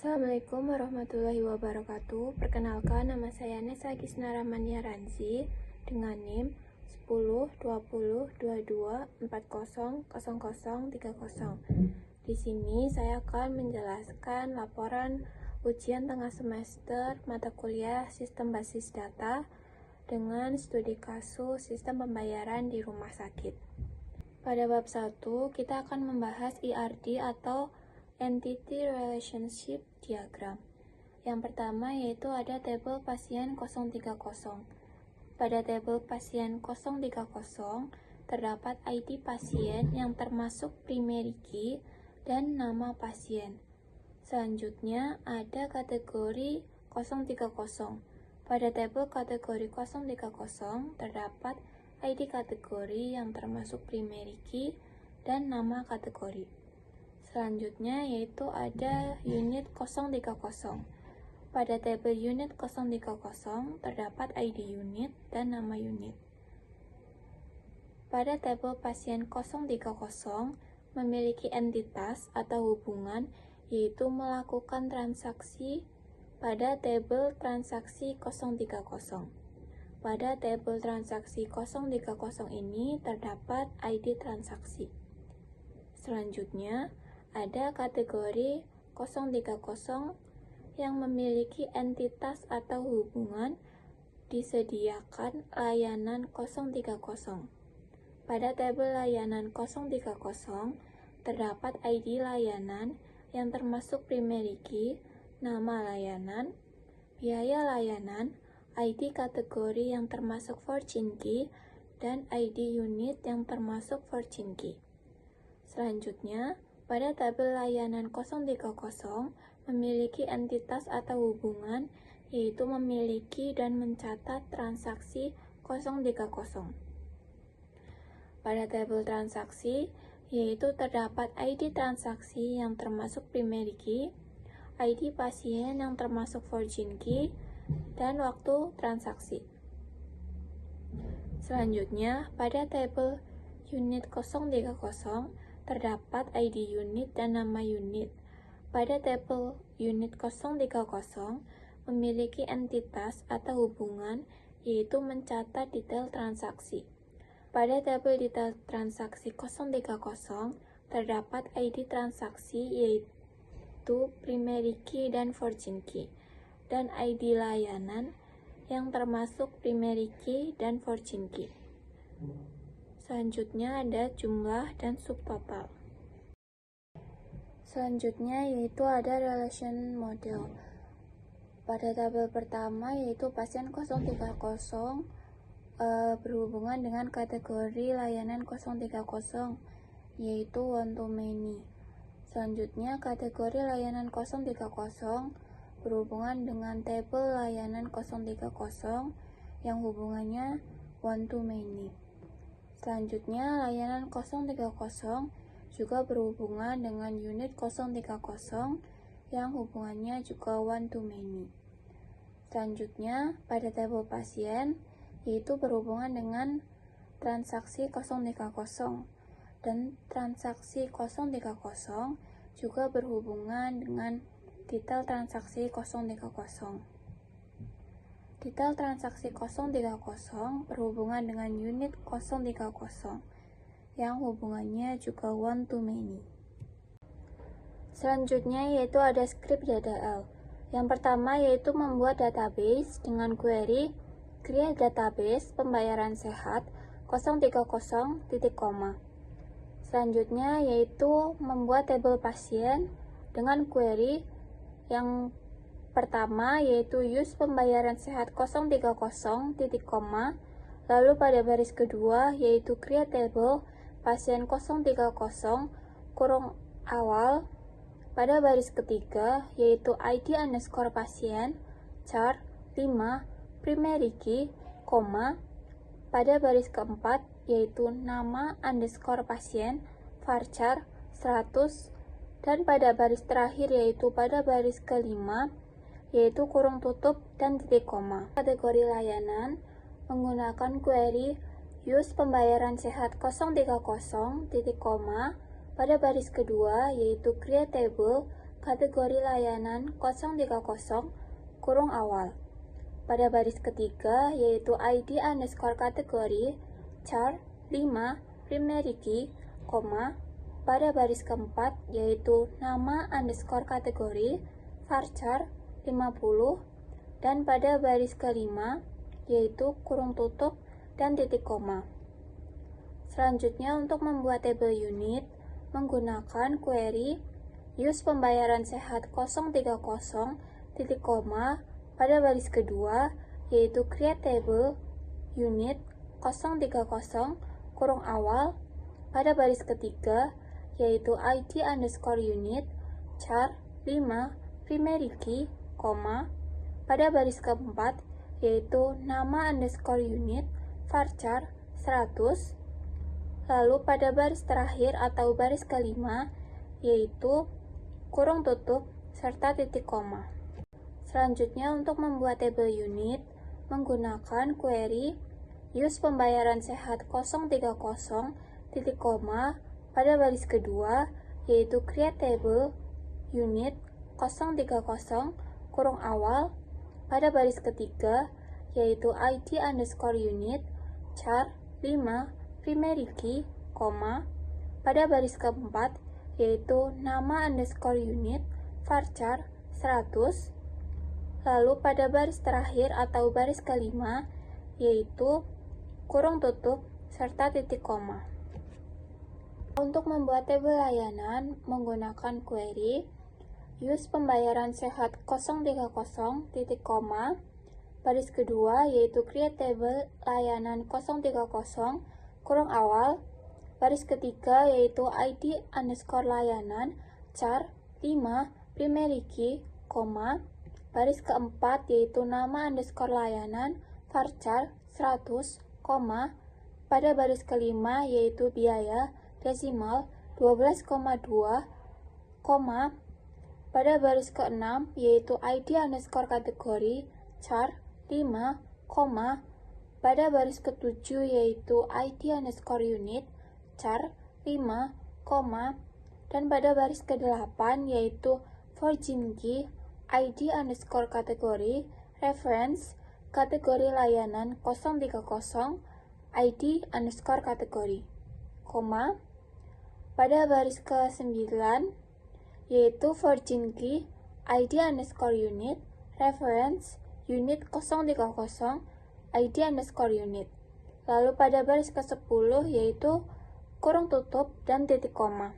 Assalamualaikum warahmatullahi wabarakatuh. Perkenalkan, nama saya Nesa Gisna Rahmania Ranzi dengan NIM 10 20 22 40 00 30. Di sini saya akan menjelaskan laporan ujian tengah semester mata kuliah Sistem Basis Data dengan studi kasus sistem pembayaran di rumah sakit. Pada bab 1, kita akan membahas ERD atau Entity Relationship Diagram. Yang pertama yaitu ada tabel pasien 030. Pada tabel pasien 030 terdapat ID pasien yang termasuk primary key dan nama pasien. Selanjutnya ada kategori 030. Pada tabel kategori 030 terdapat ID kategori yang termasuk primary key dan nama kategori. Selanjutnya yaitu ada unit 030. Pada tabel unit 030 terdapat ID unit dan nama unit. Pada tabel pasien 030 memiliki entitas atau hubungan yaitu melakukan transaksi pada tabel transaksi 030. Pada tabel transaksi 030 ini terdapat ID transaksi. Selanjutnya ada kategori 030 yang memiliki entitas atau hubungan disediakan layanan 030. Pada tabel layanan 030 terdapat ID layanan yang termasuk primary key, nama layanan, biaya layanan, ID kategori yang termasuk fortune key, dan ID unit yang termasuk fortune key. Selanjutnya, pada tabel layanan 030 memiliki entitas atau hubungan yaitu memiliki dan mencatat transaksi 030. Pada tabel transaksi yaitu terdapat ID transaksi yang termasuk primary key, ID pasien yang termasuk fortune key, dan waktu transaksi. Selanjutnya, pada tabel unit 030 terdapat ID unit dan nama unit. Pada tabel unit 030 memiliki entitas atau hubungan yaitu mencatat detail transaksi. Pada tabel detail transaksi 030 terdapat ID transaksi yaitu primary key dan fortune key, dan ID layanan yang termasuk primary key dan fortune key. Selanjutnya ada jumlah dan subtotal. Selanjutnya yaitu ada relation model. Pada tabel pertama yaitu pasien 030 berhubungan dengan kategori layanan 030 yaitu one to many. Selanjutnya kategori layanan 030 berhubungan dengan tabel layanan 030 yang hubungannya one to many. Selanjutnya, layanan 030 juga berhubungan dengan unit 030 yang hubungannya juga one to many. Selanjutnya, pada tabel pasien, yaitu berhubungan dengan transaksi 030 dan transaksi 030 juga berhubungan dengan detail transaksi 030. Detail transaksi 030 berhubungan dengan unit 030 yang hubungannya juga one to many. Selanjutnya yaitu ada script DDL. Yang pertama yaitu membuat database dengan query create database pembayaran sehat 030 titik koma. Selanjutnya yaitu membuat tabel pasien dengan query yang pertama yaitu use pembayaran sehat 030 titik koma, lalu pada baris kedua yaitu create table pasien 030 kurung awal, pada baris ketiga yaitu ID underscore pasien char 5 primary key, koma, pada baris keempat yaitu nama underscore pasien varchar 100, dan pada baris terakhir yaitu pada baris kelima yaitu kurung tutup dan titik koma. Kategori layanan menggunakan query use pembayaran sehat 030 titik koma, pada baris kedua yaitu create table kategori layanan 030 kurung awal. Pada baris ketiga yaitu ID underscore kategori char 5 primary key, pada baris keempat yaitu nama underscore kategori varchar 50, dan pada baris kelima yaitu kurung tutup dan titik koma. Selanjutnya untuk membuat tabel unit menggunakan query use pembayaran sehat 030 titik koma pada baris kedua yaitu create table unit 030 kurung awal, pada baris ketiga yaitu ID underscore unit char 5 primary key, pada baris keempat yaitu nama underscore unit varchar 100, lalu pada baris terakhir atau baris kelima yaitu kurung tutup serta titik koma. Selanjutnya untuk membuat tabel unit menggunakan query use pembayaran sehat 030 titik koma pada baris kedua yaitu create table unit 030 kurung awal, pada baris ketiga yaitu ID underscore unit char 5 primary key, pada baris keempat yaitu nama underscore unit varchar 100, lalu pada baris terakhir atau baris kelima yaitu kurung tutup serta titik koma. Untuk membuat tabel layanan menggunakan query use pembayaran sehat 030 titik koma baris kedua yaitu create table layanan 030 kurung awal, baris ketiga yaitu ID underscore layanan char 5 primary key, baris keempat yaitu nama underscore layanan varchar 100, pada baris kelima yaitu biaya desimal 12,2, pada baris keenam yaitu ID underscore kategori char 5, pada baris ketujuh yaitu ID underscore unit char 5, dan pada baris ke-8 yaitu forging key ID underscore kategori reference kategori layanan 030 ID underscore kategori, pada baris ke-9 yaitu forging key ID underscore unit reference unit 030 ID underscore unit, lalu pada baris ke-10 yaitu kurung tutup dan titik koma.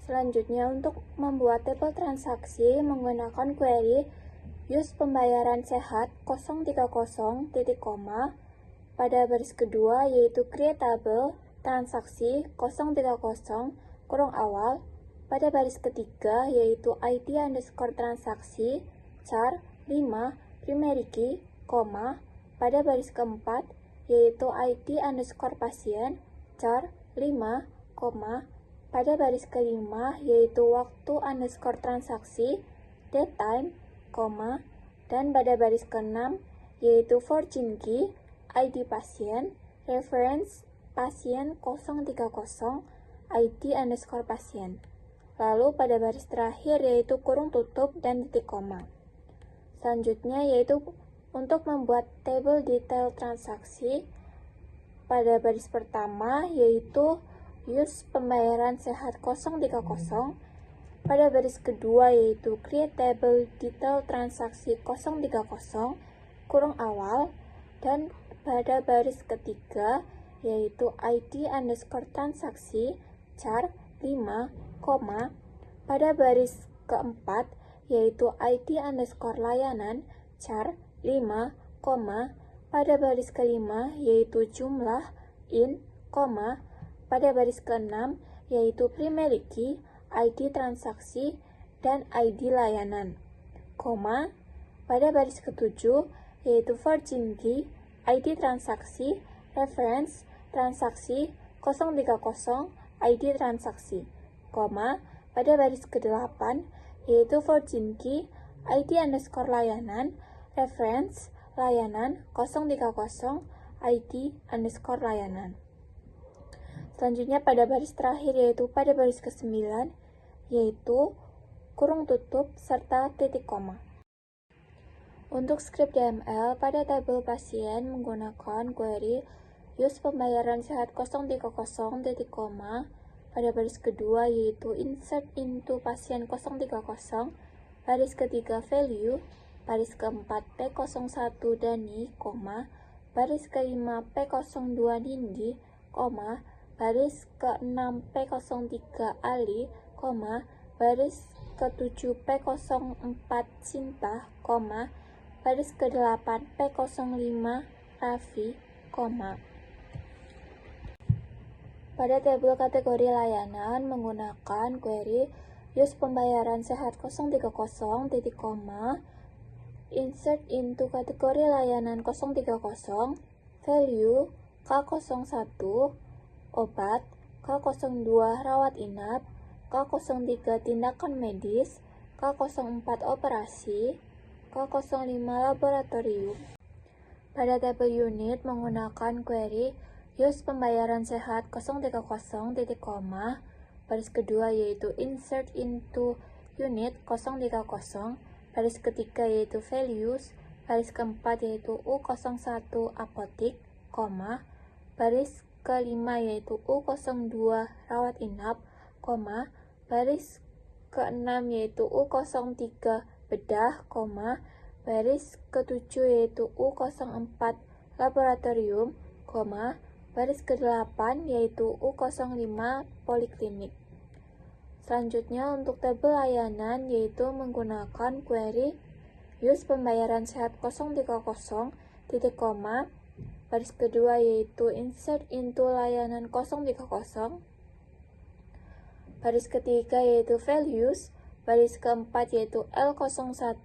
Selanjutnya untuk membuat tabel transaksi menggunakan query use pembayaran sehat 030 titik koma pada baris kedua yaitu create table transaksi 030 kurung awal, pada baris ketiga yaitu ID underscore transaksi char 5 primary key, pada baris keempat yaitu ID underscore pasien char 5, pada baris kelima yaitu waktu underscore transaksi date time, dan pada baris keenam yaitu forging key ID pasien reference pasien 030 ID underscore pasien, lalu pada baris terakhir yaitu kurung tutup dan titik koma. Selanjutnya yaitu untuk membuat tabel detail transaksi pada baris pertama yaitu use pembayaran sehat 030, pada baris kedua yaitu create table detail transaksi 030 kurung awal, dan pada baris ketiga yaitu ID underscore transaksi char 5, pada baris keempat yaitu ID underscore layanan char 5, pada baris kelima yaitu jumlah in, pada baris keenam yaitu primary key ID transaksi dan ID layanan, pada baris ketujuh yaitu forging key ID transaksi reference transaksi 030 ID transaksi, pada baris ke-8 yaitu forging key ID underscore layanan reference layanan 030 ID underscore layanan. Selanjutnya pada baris terakhir yaitu pada baris ke-9 yaitu kurung tutup serta titik koma. Untuk script DML pada tabel pasien menggunakan query use pembayaran sehat 030 titik koma pada baris kedua yaitu insert into pasien 030, baris ketiga value, baris keempat P01 Dani, baris kelima P02 Nindi, baris ke-6 P03 Ali, baris ke-7 P04 Sinta, baris ke-8 P05 Raffi, Pada tabel kategori layanan menggunakan query use pembayaran sehat 030 titik koma, insert into kategori layanan 030, value K01 obat, K02 rawat inap, K03 tindakan medis, K04 operasi, K05 laboratorium. Pada tabel unit menggunakan query use pembayaran sehat 030 titik koma, baris kedua yaitu insert into unit 030, baris ketiga yaitu values, baris keempat yaitu U01 apotik, baris kelima yaitu U02 rawat inap, baris ke-6 yaitu U03 bedah, baris ke-7 yaitu U04 laboratorium, baris ke-8 yaitu U05 poliklinik. Selanjutnya untuk tabel layanan yaitu menggunakan query use pembayaran sehat 030 titik koma, baris kedua yaitu insert into layanan 030, baris ketiga yaitu values, baris keempat yaitu L01,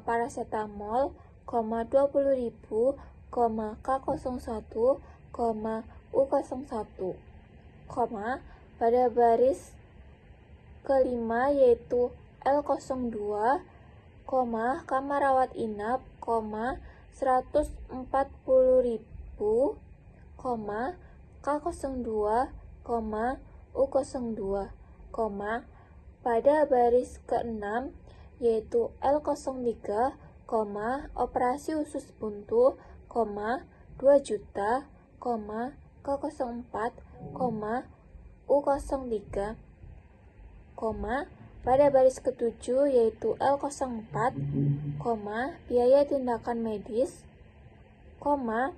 paracetamol, 20.000, K01, U01, pada baris kelima yaitu L02, kamar rawat inap, 140.000, K02, U02, pada baris ke-6 yaitu L03, operasi usus buntu, 2 juta, K04, U03, pada baris ke-7 yaitu L04, biaya tindakan medis, 100.000,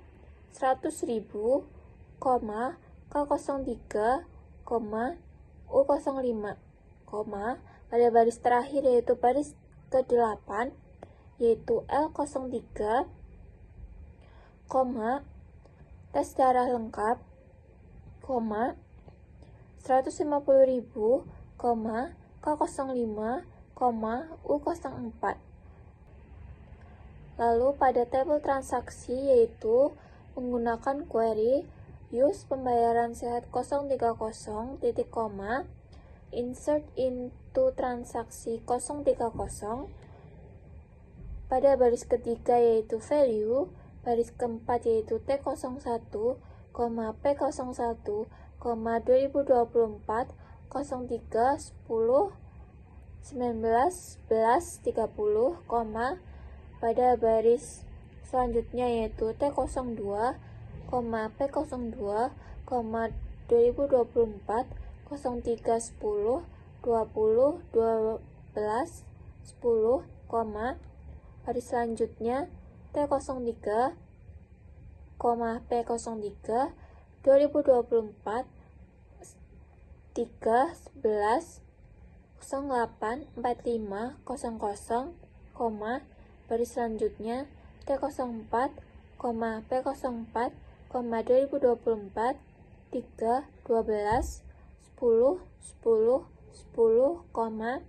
K03, U05, pada baris terakhir yaitu baris ke-8 yaitu L03, tes darah lengkap, 150.000, K05, U04. Lalu pada tabel transaksi yaitu menggunakan query use pembayaran sehat 030 titik koma, insert into transaksi 030, pada baris ketiga yaitu value, baris keempat yaitu T01, P01, 2024, 03, 10, 19, 11, 30, pada baris selanjutnya yaitu T02, P02, 2024, 03, 10, 20, 12, 10, baris selanjutnya T03, P03, 2024, 3, 11, 08, 45, 00, baris selanjutnya T04, P04, 2024, 3, 12, 10, 10, 10,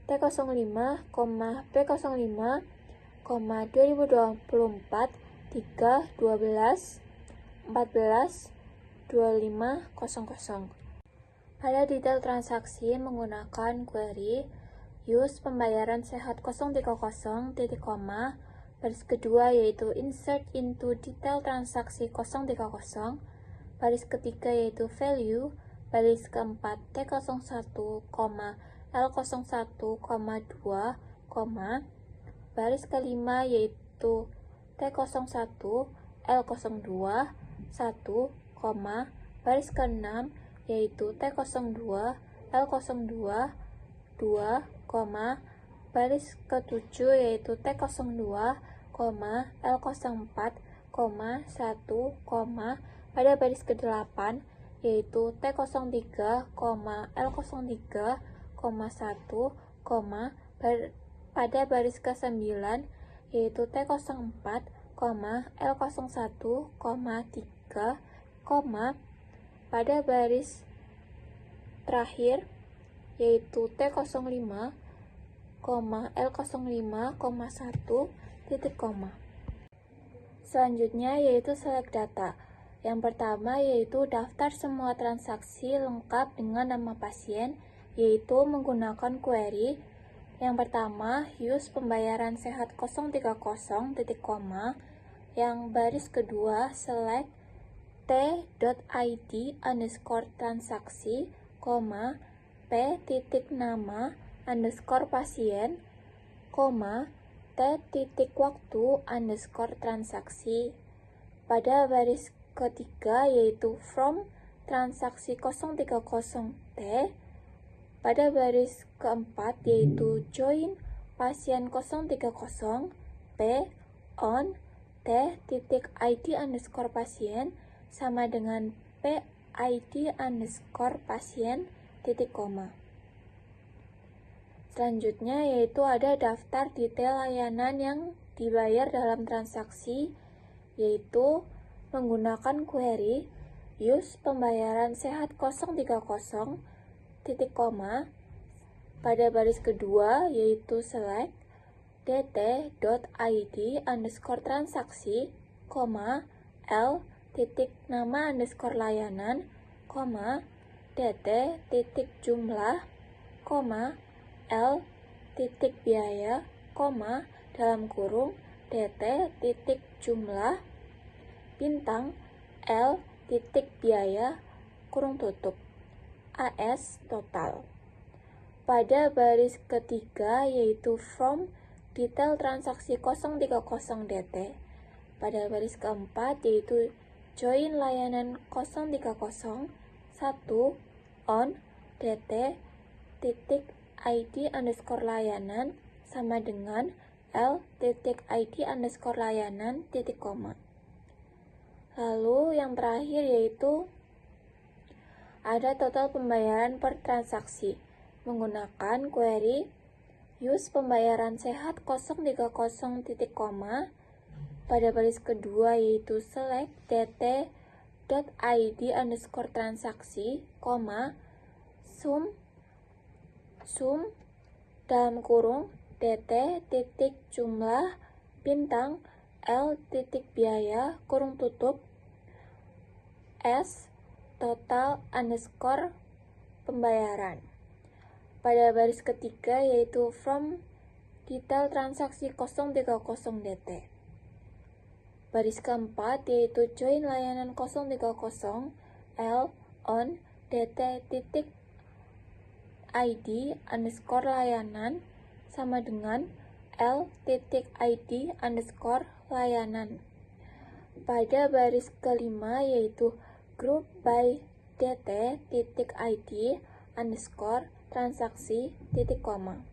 T05, P05, 2024, 3, 12, 14, 25, 00. Pada detail transaksi menggunakan query use pembayaran sehat 030 titik koma, baris kedua yaitu insert into detail transaksi 030, baris ketiga yaitu value, baris keempat T01, L01, 2, baris kelima yaitu T01, L02, 1, baris keenam yaitu T02, L02, 2, baris ketujuh yaitu T02, L04, 1, pada baris ke-8 yaitu T03, L03, 1, pada baris ke-9 yaitu T04, L01, 3, pada baris terakhir yaitu T05, L05, 1, titik koma. Selanjutnya yaitu select data. Yang pertama yaitu daftar semua transaksi lengkap dengan nama pasien, yaitu menggunakan query. Yang pertama, use pembayaran sehat 030, titik koma. Yang baris kedua, select t.id underscore transaksi, p titik nama underscore pasien, t titik waktu underscore transaksi. Pada baris ketiga yaitu from transaksi 030T. Pada baris keempat yaitu join pasien 030 P on T titik ID underscore pasien sama dengan P ID underscore pasien titik koma. Selanjutnya yaitu ada daftar detail layanan yang dibayar dalam transaksi, yaitu menggunakan query use pembayaran sehat 030, titik koma. Pada baris kedua yaitu select dt.id underscore transaksi, L titik nama underscore layanan, dt titik jumlah, L titik biaya, dalam kurung dt titik jumlah bintang L titik biaya kurung tutup AS total. Pada baris ketiga yaitu from detail transaksi 030DT. Pada baris keempat yaitu join layanan 030 1 on dt titik ID underscore layanan sama dengan L titik ID underscore layanan titik koma. Lalu yang terakhir yaitu ada total pembayaran per transaksi menggunakan query use pembayaran sehat 030 titik koma. Pada baris kedua yaitu select dt.id underscore transaksi, sum dalam kurung dt titik jumlah bintang L titik biaya kurung tutup S total underscore pembayaran. Pada baris ketiga yaitu from detail transaksi 030DT. Baris keempat yaitu join layanan 030 L on dt titik ID underscore layanan sama dengan L titik ID underscore layanan. Pada baris kelima yaitu group by dt titik ID underscore transaksi titik koma.